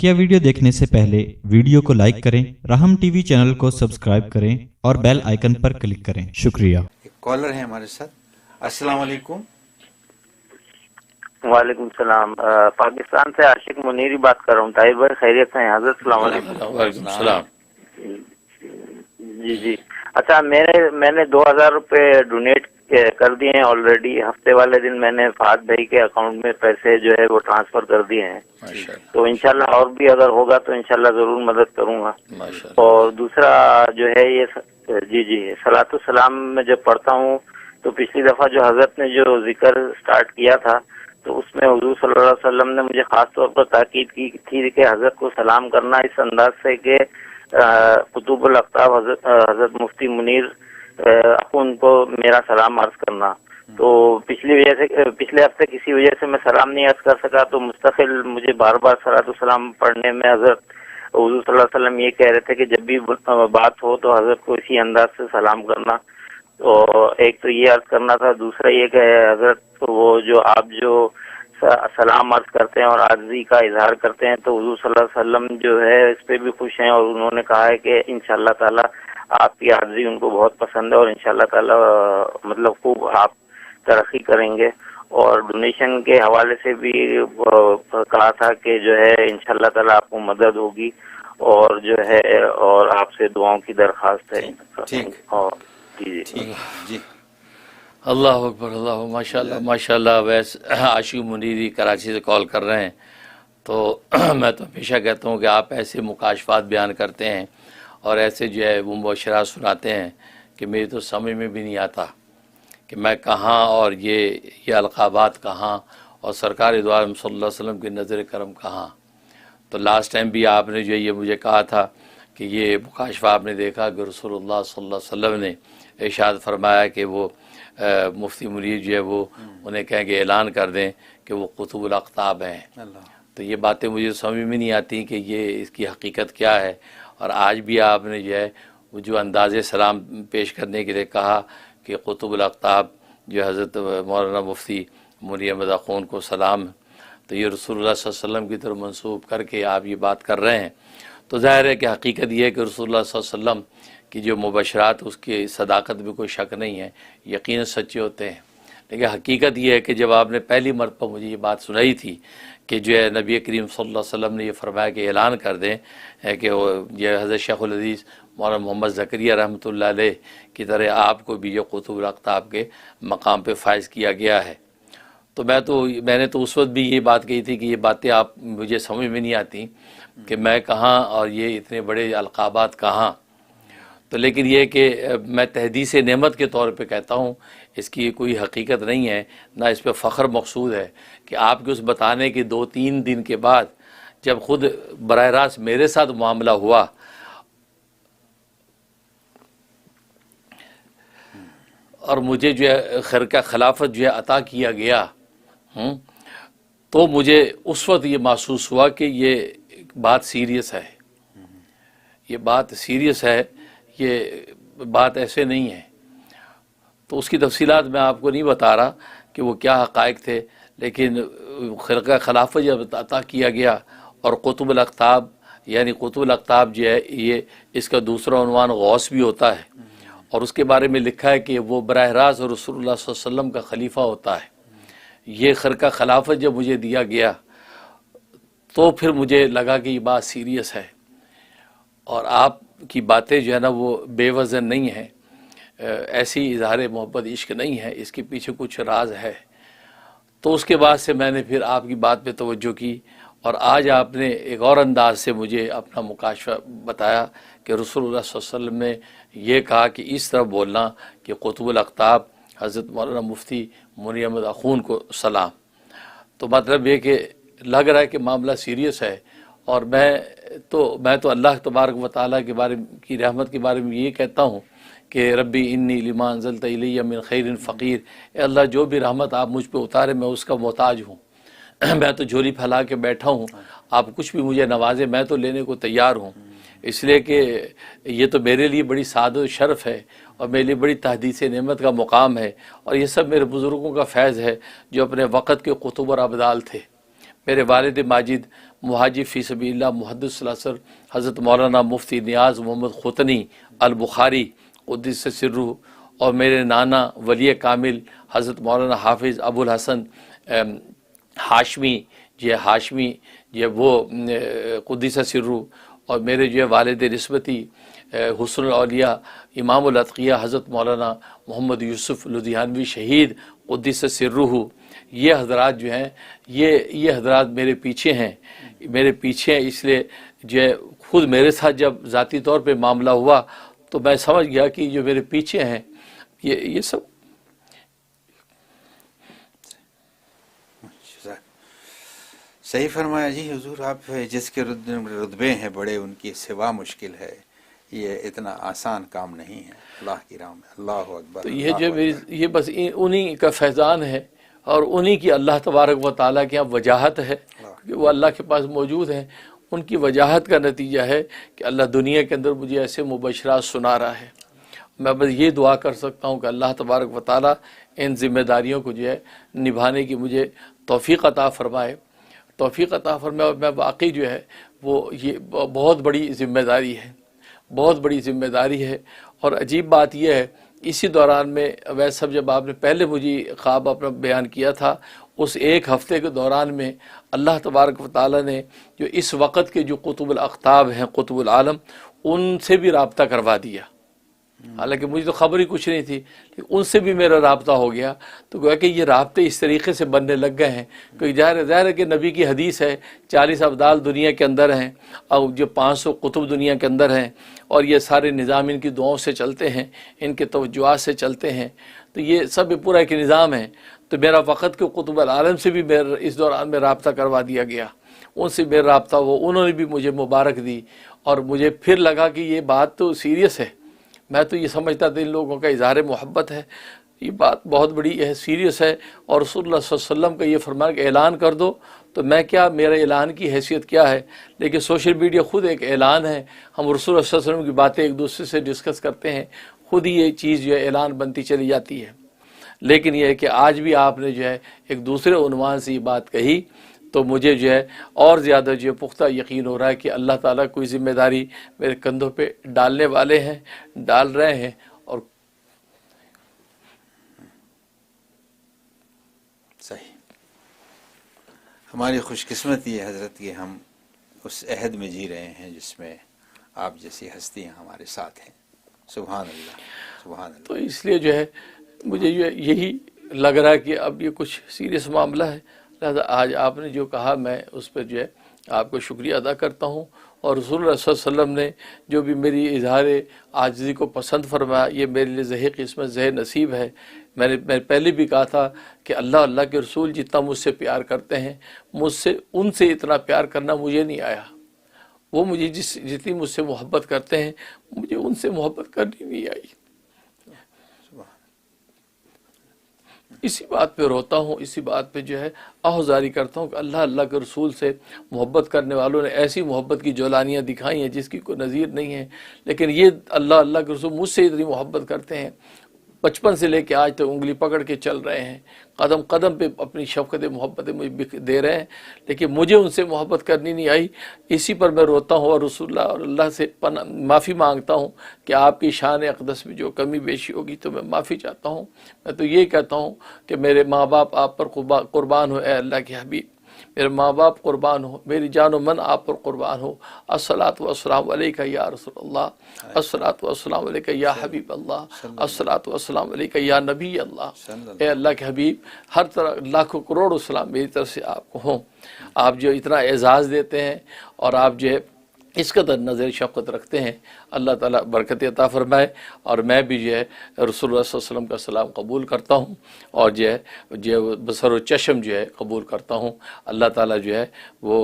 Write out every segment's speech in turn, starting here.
बकिया video देखने से पहले वीडियो को लाइक करें, राहम टीवी चैनल को सब्सक्राइब करें और बेल आइकन पर क्लिक करें। शुक्रिया। एक कॉलर है हमारे साथ। अस्सलाम वालेकुम। वालेकुम सलाम। पाकिस्तान से आशिक मुनीरी बात कर रहा हूँ। ताहिर भाई खैरियत से हैं? हज़रत सलाम अलैकुम। वालेकुम सलाम। जी। अच्छा, मैंने 2000 रुपये डोनेट कर दिए हैं ऑलरेडी। हफ्ते वाले दिन मैंने फाद भाई के अकाउंट में पैसे जो है वो ट्रांसफर कर दिए हैं। तो इंशाल्लाह और भी अगर होगा तो इंशाल्लाह जरूर मदद करूंगा। और दूसरा जो है ये जी सलातु सलाम में जब पढ़ता हूँ तो पिछली दफा जो हजरत ने जो जिक्र स्टार्ट किया था तो उसमें हुजूर सल्लल्लाहु अलैहि वसल्लम ने मुझे खास तौर पर ताकीद की थी कि हजरत को सलाम करना इस अंदाज से कि कुतुबुल अख्ताब हजरत मुफ्ती मुनीर उनको मेरा सलाम अर्ज करना। तो पिछले हफ्ते किसी वजह से मैं सलाम नहीं अर्ज कर सका, तो मुस्तकिल मुझे बार बार सलातु सलाम पढ़ने में हजरत हुजूर सल्लल्लाहु अलैहि वसल्लम ये कह रहे थे कि जब भी बात हो तो हजरत को इसी अंदाज से सलाम करना। तो एक तो ये अर्ज करना था, दूसरा ये कि हजरत वो जो आप जो सलाम अर्ज करते हैं और आज़ी का इजहार करते हैं तो हुजूर सल्लल्लाहु अलैहि वसल्लम जो है इस पे भी खुश हैं और उन्होंने कहा है कि इंशाअल्लाह ताला आपकी आज़ी उनको बहुत पसंद है और इंशाअल्लाह ताला मतलब खूब आप तरक्की करेंगे। और डोनेशन के हवाले से भी कहा था कि जो है इंशाअल्लाह ताला आपको मदद होगी और जो है और आपसे दुआओं की दरख्वास्त है। ठीक। और जी अल्लाह अकबर, अल्लाह माशाल्लाह माशाल्लाह। वैसे आशिक मुनीरी कराची से कॉल कर रहे हैं। तो मैं तो हमेशा कहता हूँ कि आप ऐसे मुकाशफात बयान करते हैं और ऐसे जो है वो मुबशरात सुनाते हैं कि मेरी तो समझ में भी नहीं आता कि मैं कहाँ और ये अलक़ाबात कहाँ और सरकार दो आलम सल्लल्लाहु अलैहि वसल्लम की नज़र करम कहाँ। तो लास्ट टाइम भी आपने जो ये मुझे कहा था कि ये मुकाशफा आपने देखा कि रसूलुल्लाह सल्लल्लाहु अलैहि वसल्लम ने इरशाद फरमाया कि वो मुफ्ती मुनीर जो है वो उन्हें कहें कि ऐलान कर दें कि वो कुतुबुल अख्ताब हैं। तो ये बातें मुझे समझ में नहीं आती कि ये इसकी हकीकत क्या है। और आज भी आपने जो है वो जो अंदाज़े सलाम पेश करने के लिए कहा कि कुतुबुल अख्ताब जो हज़रत मौलाना मुफ्ती मुनीर अहमद अख़ून को सलाम, तो ये रसूलुल्लाह सल्लल्लाहु अलैहि वसल्लम की तरफ मंसूब करके आप ये बात कर रहे हैं। तो ज़ाहिर है कि हकीकत ये है कि रसूलुल्लाह सल्लल्लाहु अलैहि वसल्लम कि जो मुबशरात उसकी सदाकत में कोई शक नहीं है, यकीनन सच्चे होते हैं। लेकिन हकीकत ये है कि जब आपने पहली मरतबा मुझे ये बात सुनाई थी कि जो है नबी करीम सल्लल्लाहु अलैहि वसल्लम ने ये फरमाया कि ऐलान कर दें है कि ये हज़रत शेखुल हदीस मौलाना मोहम्मद ज़करिया रहमतुल्लाह अलैह की तरह आपको भी जो कुतुबुल अख्ताब के मकाम पे फाइज किया गया है। तो मैंने तो उस वक्त भी ये बात कही थी कि ये बातें आप मुझे समझ में नहीं आती कि मैं कहाँ और ये इतने बड़े अलक़ाबात कहाँ। तो लेकिन ये कि मैं तहदीस नेमत के तौर पे कहता हूँ, इसकी कोई हकीकत नहीं है, ना इस पर फ़ख्र मकसूद है कि आपके उस बताने के 2-3 दिन के बाद जब ख़ुद बराह रास्त मेरे साथ मामला हुआ और मुझे जो है खरका खिलाफत जो है अता किया गया, तो मुझे उस वक्त ये महसूस हुआ कि ये बात सीरियस है, ये बात सीरियस है, ये बात ऐसे नहीं है। तो उसकी तफसीलात मैं आपको नहीं बता रहा कि वो क्या हक़ाइक़ थे, लेकिन खरका खिलाफत जब अता किया गया और कुतुबुल अख्ताब यानी कुतुबुल अख्ताब जो है ये इसका दूसरा उन्वान गौस भी होता है और उसके बारे में लिखा है कि वो बराह रास्त रसूलुल्लाह सल्लल्लाहु अलैहि वसल्लम का खलीफा होता है। ये खरका खिलाफत जब मुझे दिया गया तो फिर मुझे लगा कि ये बात सीरियस है और आपकी बातें जो है ना वो बेवज़न नहीं है, ऐसी इज़हार मोहब्बत इश्क नहीं है, इसके पीछे कुछ राज है। तो उसके बाद से मैंने फिर आपकी बात पे तवज्जो की और आज आपने एक और अंदाज से मुझे अपना मुकाशफा बताया कि रसूलुल्लाह सल्लल्लाहु अलैहि वसल्लम ने ये कहा कि इस तरह बोलना कि कुतुबुल अख्ताब हज़रत मौलाना मुफ्ती मुनीर अहमद अख़ून को सलाम। तो मतलब ये कि लग रहा है कि मामला सीरियस है और मैं तो अल्लाह तबारक व तआला के बारे की रहमत के बारे में ये कहता हूँ कि रब्बी इन्नी लिमा अंज़लता इलैया मिन खैरिन फ़क़ीर, अल्लाह जो भी रहमत आप मुझ पे उतारे मैं उसका मोहताज हूँ। मैं तो झोली फैला के बैठा हूँ, आप कुछ भी मुझे नवाजे मैं तो लेने को तैयार हूँ। इसलिए कि ये तो मेरे लिए बड़ी सादत शरफ़ है और मेरे लिए बड़ी तहदीस नेमत का मुकाम है और ये सब मेरे बुज़ुर्गों का फैज़ है जो अपने वक़्त के कुतुब और अबदाल थे। मेरे वालिद माजिद मुहाजिर फ़ी सबीलिल्लाह मुहद्दिस सलासर हज़रत मौलाना मुफ्ती नियाज़ मोहम्मद ख़ुतनी अल बुखारी क़ुद्दस सिर्रुहु और मेरे नाना वली कामिल हज़रत मौलाना हाफिज़ अबुल हसन हाशमी जो वो क़ुद्दस सिर्रुहु और मेरे जो है वालिद निस्बती हुस्नुल औलिया इमामुल अतक़िया हज़रत मौलाना मोहम्मद यूसुफ़ लुधियानवी शहीद क़ुद्दस सिर्रुहु, ये हज़रात जो हैं ये हज़रात मेरे पीछे हैं। इसलिए जो है खुद मेरे साथ जब ज़ाती तौर पे मामला हुआ तो मैं समझ गया कि जो मेरे पीछे हैं ये सब। सही फरमाया जी हुजूर, आप जिसके रुतबे हैं बड़े उनकी सिवा मुश्किल है, ये इतना आसान काम नहीं है अल्लाह की राह में। अल्लाह अकबर। तो ये जो मेरी ये बस उन्हीं का फैज़ान है और उन्हीं की अल्लाह तबारक व तआला के यहाँ वजाहत है कि वो अल्लाह के पास मौजूद हैं। उनकी वजाहत का नतीजा है कि अल्लाह दुनिया के अंदर मुझे ऐसे मुबशरात सुना रहा है। मैं बस ये दुआ कर सकता हूँ कि अल्लाह तबारक व तआला इन ज़िम्मेदारियों को जो है निभाने की मुझे तौफ़ीक़ अता फ़रमाए और मैं वाकई जो है वो ये बहुत बड़ी ज़िम्मेदारी है। और अजीब बात यह है, इसी दौरान में वैसे सब जब आपने पहले मुझे ख्वाब अपना बयान किया था, उस एक हफ़्ते के दौरान में अल्लाह तबारक व तआला ने जो इस वक़्त के जो कुतुबुल अख्ताब हैं, कुतुबुल आलम, उनसे भी राब्ता करवा दिया। हालांकि मुझे तो खबर ही कुछ नहीं थी, लेकिन उनसे भी मेरा राब्ता हो गया। तो गोया कि ये राब्ते इस तरीके से बनने लग गए हैं कि ज़ाहिर है कि नबी की हदीस है 40 अब्दाल दुनिया के अंदर हैं और जो 500 कुतुब दुनिया के अंदर हैं और ये सारे निज़ाम इनकी दुआओं से चलते हैं, इनके तवज्जुआत से चलते हैं। तो ये सब पूरा एक निज़ाम है। तो मेरा वक़्त के कुतुबुल आलम से भी मेरा इस दौरान में राब्ता करवा दिया गया, उनसे मेरा राब्ता हुआ, उन्होंने भी मुझे मुबारक दी। और मुझे फिर लगा कि ये बात तो सीरियस है। मैं तो ये समझता था इन लोगों का इज़हार मोहब्बत है, ये बात बहुत बड़ी है, सीरियस है। और रसूलुल्लाह सल्लल्लाहु अलैहि वसल्लम का ये फरमान कि ऐलान कर दो, तो मैं क्या, मेरा ऐलान की हैसियत क्या है। लेकिन सोशल मीडिया खुद एक ऐलान है, हम रसूलुल्लाह सल्लल्लाहु अलैहि वसल्लम की बातें एक दूसरे से डिस्कस करते हैं, खुद ही ये चीज़ जो है ऐलान बनती चली जाती है। लेकिन यह है कि आज भी आपने जो है एक दूसरे उन्वान से ये बात कही, तो मुझे जो है और ज़्यादा जो है पुख्ता यकीन हो रहा है कि अल्लाह ताला कोई ज़िम्मेदारी मेरे कंधों पे डालने वाले हैं, डाल रहे हैं। और सही, हमारी खुशकिस्मती है हज़रत कि हम उस अहद में जी रहे हैं जिसमें आप जैसी हस्तियाँ हमारे साथ हैं। सुभान अल्लाह, सुभान अल्लाह। तो इसलिए जो है मुझे जो है यही लग रहा है कि अब ये कुछ सीरियस मामला है। लिहाजा आज आपने जो कहा मैं उस पर जो है आपको शुक्रिया अदा करता हूँ। और रसूलुल्लाह सल्लल्लाहु अलैहि वसल्लम ने जो भी मेरी इज़हार आजिज़ी को पसंद फरमाया, ये मेरे लिए ज़हे किस्मत, ज़हे नसीब है। मैंने पहले भी कहा था कि अल्लाह के रसूल जितना मुझसे प्यार करते हैं, मुझसे उनसे इतना प्यार करना मुझे नहीं आया। वो मुझे जितनी मुझसे मोहब्बत करते हैं, मुझे उनसे मोहब्बत करनी नहीं आई। इसी बात पे रोता हूँ, इसी बात पे जो है आहुजारी करता हूँ कि अल्लाह के रसूल से मोहब्बत करने वालों ने ऐसी मोहब्बत की जौलानियाँ दिखाई हैं जिसकी कोई नज़ीर नहीं है। लेकिन ये अल्लाह के रसूल मुझसे इतनी मोहब्बत करते हैं, बचपन से लेके आज तक उंगली पकड़ के चल रहे हैं, कदम कदम पे अपनी शफ़क़त मोहब्बत मुझे दे रहे हैं, लेकिन मुझे उनसे मोहब्बत करनी नहीं आई। इसी पर मैं रोता हूँ और रसूलुल्लाह और अल्लाह से माफ़ी मांगता हूँ कि आपकी शान अक़दस में जो कमी बेशी होगी तो मैं माफ़ी चाहता हूँ। मैं तो ये कहता हूँ कि मेरे माँ बाप आप पर कुर्बान हो, ए अल्लाह के हबीब, मेरे माँ बाप कुर्बान हो, मेरी जान मन आप पर कुर्बान हो। अस्सलातु वस्सलामु अलैका या रसूलल्लाह, अस्सलातु वस्सलामु अलैका या हबीब अल्लाह, अस्सलातु वस्सलामु अलैका या नबी अल्लाह। ए अल्लाह के हबीब, हर तरह लाखों करोड़ों सलाम मेरी तरफ से आपको हों। आप जो इतना एजाज़ देते हैं और आप जो है इस कदर नज़र शफ़क़त रखते हैं, अल्लाह ताला बरकत अता फ़रमाए। और मैं भी जो है रसूलुल्लाह सल्लल्लाहु अलैहि वसल्लम का सलाम कबूल करता हूँ और जो है बसर व चश्म जो है कबूल करता हूँ। अल्लाह ताला जो है वो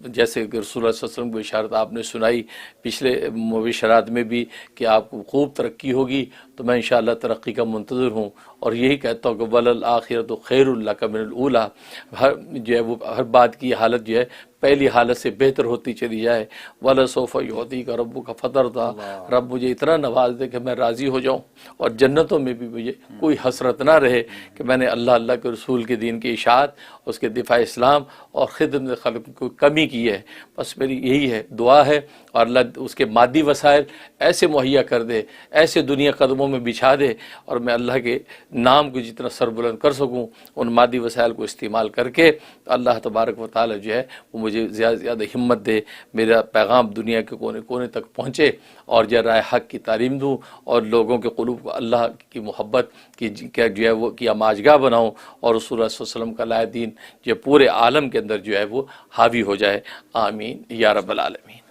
जैसे कि रसूलुल्लाह सल्लल्लाहु अलैहि वसल्लम की इशारत आपने सुनाई पिछले मुबशरात में भी कि आपको खूब तरक्की होगी, तो मैं इंशाअल्लाह तरक्की का मुंतज़िर हूँ। और यही कहता हूँ कि वलल आखिरतु खैरुल लका मिनल ऊला, हर जो है वो हर बात की हालत जो है پہلی حالت سے بہتر ہوتی چلی جائے. وَلَسَوْفَ يُعْطِيكَ رَبُّكَ فَتَرْضَىٰ، رب مجھے اتنا نواز دے کہ میں راضی ہو جاؤں، اور جنتوں میں بھی مجھے کوئی حسرت نہ رہے کہ میں نے اللہ کے رسول کے دین کی اشاعت، اس کے دفاع اسلام اور خدمت خلق کو کمی کی ہے. بس میری یہی ہے دعا ہے، اور اللہ اس کے مادی وسائل ایسے مہیا کر دے، ایسے دنیا قدموں میں بچھا دے، اور میں اللہ کے نام کو جتنا سر بلند کر سکوں ان مادی وسائل کو استعمال کر کے اللہ تبارک و تعالی جو ہے وہ مجھے زیادہ سے زیادہ ہمت دے، میرا پیغام دنیا کے کونے کونے تک پہنچے، اور جو راہ حق کی تعلیم دوں، اور لوگوں کے قلوب کو اللہ کی محبت کی جو ہے وہ کی آماجگاہ بناؤں، اور رسول اللہ صلی اللہ علیہ وسلم کا لائے دین جو پورے عالم کے اندر جو ہے وہ حاوی ہو جائے. آمین یا رب العالمین.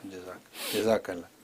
جزاک اللہ.